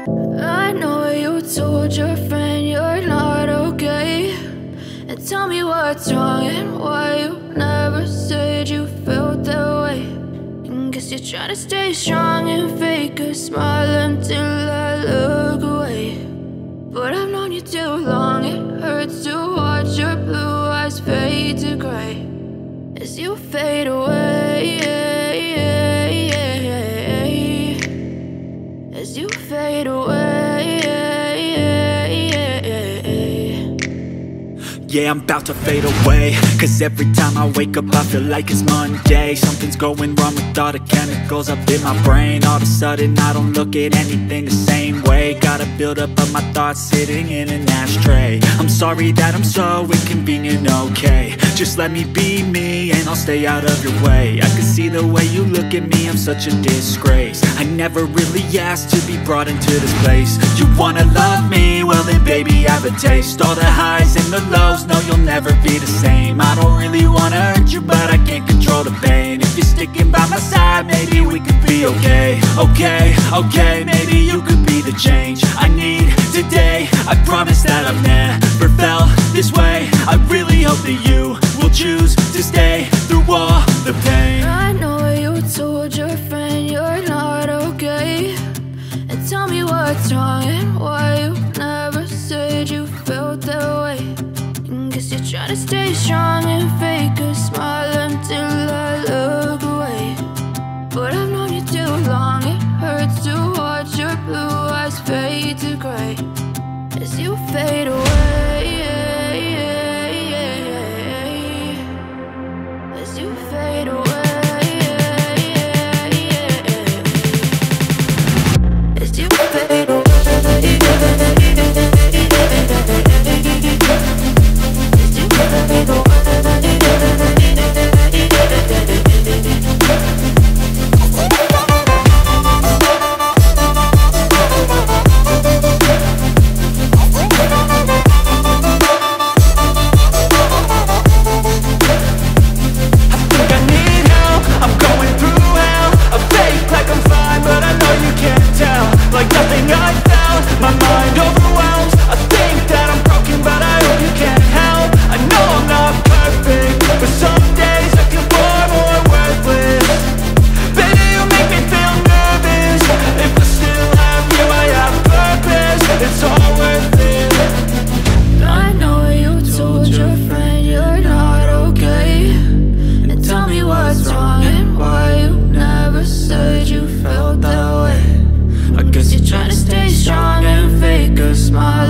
I know you told your friend you're not okay, and tell me what's wrong and why you never said you felt that way. And guess you're trying to stay strong and fake a smile until I look away. But I've known you too long, it hurts to watch your blue eyes fade to gray as you fade away, as you fade away. Yeah, I'm about to fade away, cause every time I wake up I feel like it's Monday. Something's going wrong with all the chemicals up in my brain. All of a sudden I don't look at anything the same way. Got a buildup of my thoughts sitting in an ashtray. I'm sorry that I'm so inconvenient, okay. Just let me be me and I'll stay out of your way. I can see the way you look at me, I'm such a disgrace. I never really asked to be brought into this place. You wanna love me? Well then baby, have a taste. All the highs and the lows, no, you'll never be the same. I don't really wanna hurt you, but I can't control the pain. If you're sticking by my side, maybe we could be okay. Okay, maybe you could be the change I need today. I promise that I've never felt this way. I really hope that you will choose to stay through all the pain. I know you told your friend you're not okay, and tell me what's wrong and why you never said you felt that way. Guess you're trying to stay strong and fake a smile until I look away. But I've known you too long, it hurts to watch your blue eyes fade to gray as you fade away, as you fade away, as you fade away. Trying to stay strong and fake a smile